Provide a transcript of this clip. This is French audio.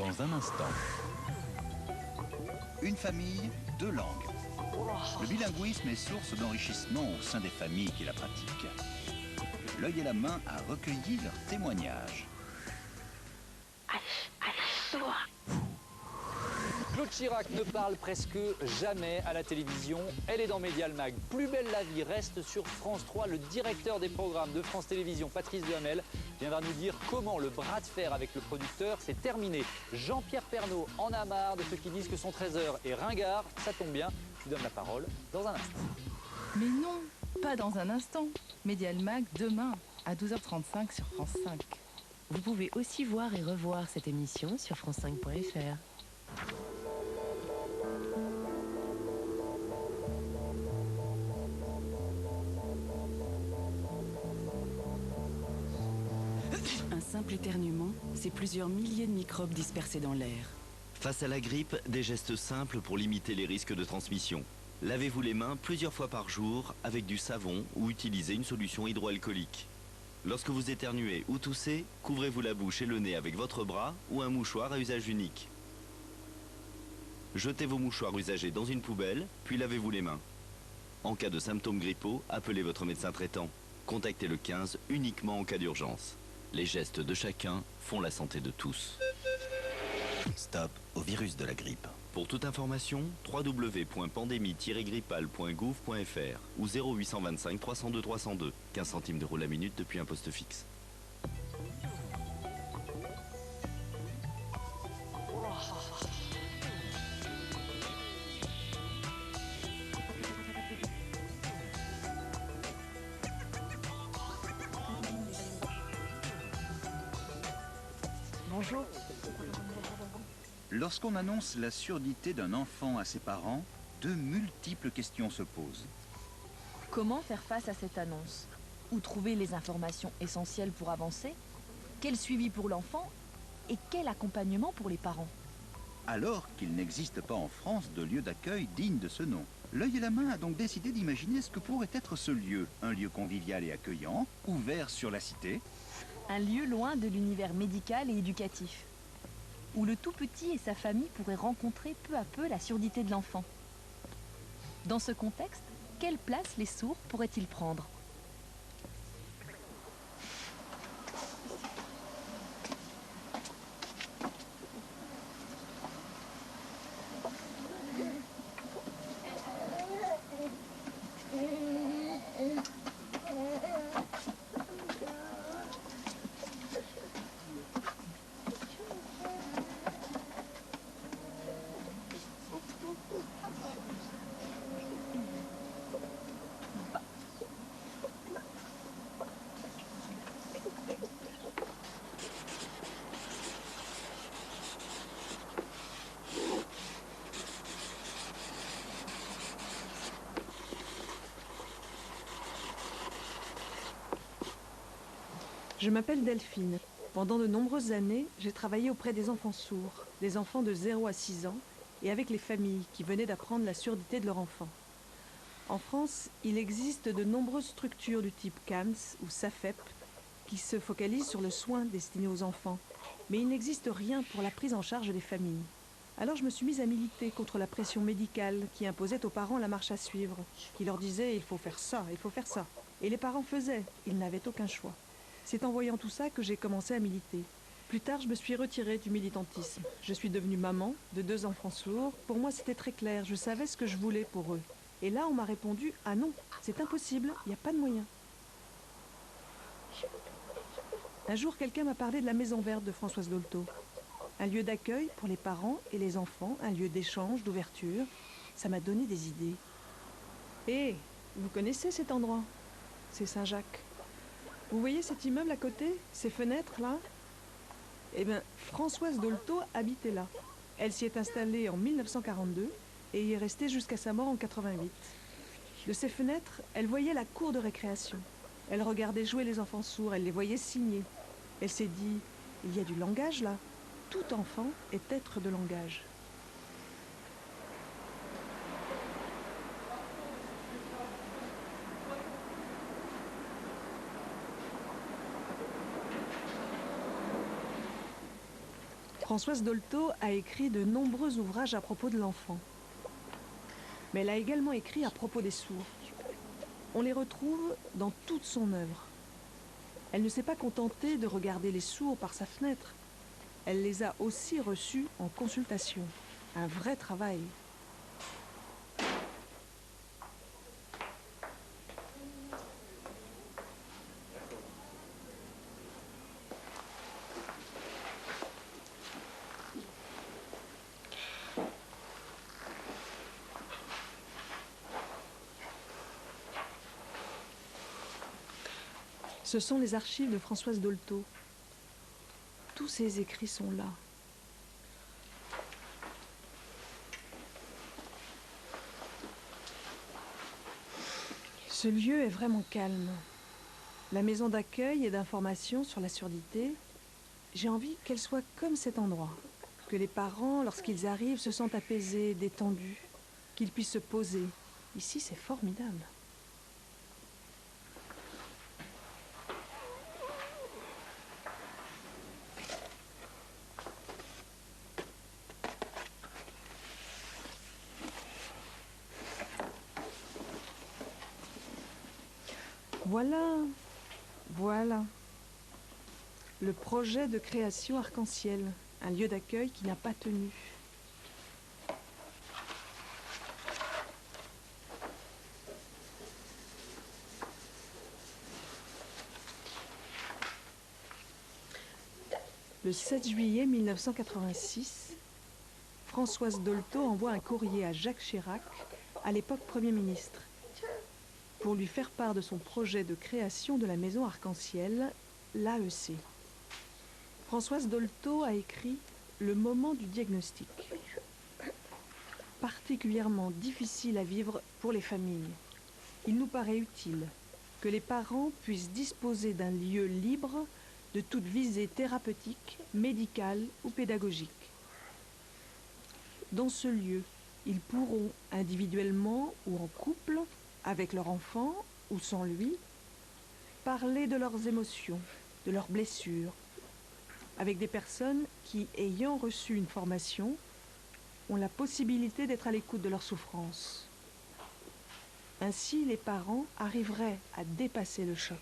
dans un instant. Une famille, deux langues. Le bilinguisme est source d'enrichissement au sein des familles qui la pratiquent. L'œil et la main a recueilli leurs témoignages. Claude Chirac ne parle presque jamais à la télévision. Elle est dans Medial Mag. Plus belle la vie reste sur France 3. Le directeur des programmes de France Télévisions, Patrice Duhamel, viendra nous dire comment le bras de fer avec le producteur s'est terminé. Jean-Pierre Pernaut en a marre de ceux qui disent que son trésor est ringard. Ça tombe bien, je lui donne la parole dans un instant. Mais non, pas dans un instant. Medial Mag demain à 12h35 sur France 5. Vous pouvez aussi voir et revoir cette émission sur france5.fr. Un simple éternuement, c'est plusieurs milliers de microbes dispersés dans l'air. Face à la grippe, des gestes simples pour limiter les risques de transmission. Lavez-vous les mains plusieurs fois par jour avec du savon ou utilisez une solution hydroalcoolique. Lorsque vous éternuez ou toussez, couvrez-vous la bouche et le nez avec votre bras ou un mouchoir à usage unique. Jetez vos mouchoirs usagés dans une poubelle, puis lavez-vous les mains. En cas de symptômes grippaux, appelez votre médecin traitant. Contactez le 15 uniquement en cas d'urgence. Les gestes de chacun font la santé de tous. Stop au virus de la grippe. Pour toute information, www.pandémie-grippal.gouv.fr ou 0825 302 302, 15 centimes d'euros la minute depuis un poste fixe. Bonjour. Lorsqu'on annonce la surdité d'un enfant à ses parents, de multiples questions se posent. Comment faire face à cette annonce? Où trouver les informations essentielles pour avancer? Quel suivi pour l'enfant? Et quel accompagnement pour les parents? Alors qu'il n'existe pas en France de lieu d'accueil digne de ce nom. L'œil et la main a donc décidé d'imaginer ce que pourrait être ce lieu. Un lieu convivial et accueillant, ouvert sur la cité. Un lieu loin de l'univers médical et éducatif, où le tout petit et sa famille pourraient rencontrer peu à peu la surdité de l'enfant. Dans ce contexte, quelle place les sourds pourraient-ils prendre? Je m'appelle Delphine. Pendant de nombreuses années, j'ai travaillé auprès des enfants sourds, des enfants de 0 à 6 ans, et avec les familles qui venaient d'apprendre la surdité de leur enfant. En France, il existe de nombreuses structures du type CAMS ou SAFEP qui se focalisent sur le soin destiné aux enfants, mais il n'existe rien pour la prise en charge des familles. Alors je me suis mise à militer contre la pression médicale qui imposait aux parents la marche à suivre, qui leur disait « il faut faire ça, il faut faire ça ». Et les parents faisaient, ils n'avaient aucun choix. C'est en voyant tout ça que j'ai commencé à militer. Plus tard, je me suis retirée du militantisme. Je suis devenue maman de 2 enfants sourds. Pour moi, c'était très clair, je savais ce que je voulais pour eux. Et là, on m'a répondu « Ah non, c'est impossible, il n'y a pas de moyen ». Un jour, quelqu'un m'a parlé de la Maison Verte de Françoise Dolto. Un lieu d'accueil pour les parents et les enfants, un lieu d'échange, d'ouverture. Ça m'a donné des idées. Hé, vous connaissez cet endroit? C'est Saint-Jacques. Vous voyez cet immeuble à côté? Ces fenêtres-là? Eh bien, Françoise Dolto habitait là. Elle s'y est installée en 1942 et y est restée jusqu'à sa mort en 88. De ses fenêtres, elle voyait la cour de récréation. Elle regardait jouer les enfants sourds, elle les voyait signer. Elle s'est dit, il y a du langage là. Tout enfant est être de langage. Françoise Dolto a écrit de nombreux ouvrages à propos de l'enfant. Mais elle a également écrit à propos des sourds. On les retrouve dans toute son œuvre. Elle ne s'est pas contentée de regarder les sourds par sa fenêtre. Elle les a aussi reçus en consultation. Un vrai travail. Ce sont les archives de Françoise Dolto. Tous ses écrits sont là. Ce lieu est vraiment calme. La maison d'accueil et d'information sur la surdité, j'ai envie qu'elle soit comme cet endroit. Que les parents, lorsqu'ils arrivent, se sentent apaisés, détendus, qu'ils puissent se poser. Ici, c'est formidable. Voilà. Le projet de création Arc-en-Ciel, un lieu d'accueil qui n'a pas tenu. Le 7 juillet 1986, Françoise Dolto envoie un courrier à Jacques Chirac, à l'époque Premier ministre, pour lui faire part de son projet de création de la maison Arc-en-Ciel, l'AEC. Françoise Dolto a écrit « Le moment du diagnostic », particulièrement difficile à vivre pour les familles. Il nous paraît utile que les parents puissent disposer d'un lieu libre de toute visée thérapeutique, médicale ou pédagogique. Dans ce lieu, ils pourront, individuellement ou en couple, avec leur enfant ou sans lui, parler de leurs émotions, de leurs blessures, avec des personnes qui, ayant reçu une formation, ont la possibilité d'être à l'écoute de leurs souffrances. Ainsi, les parents arriveraient à dépasser le choc.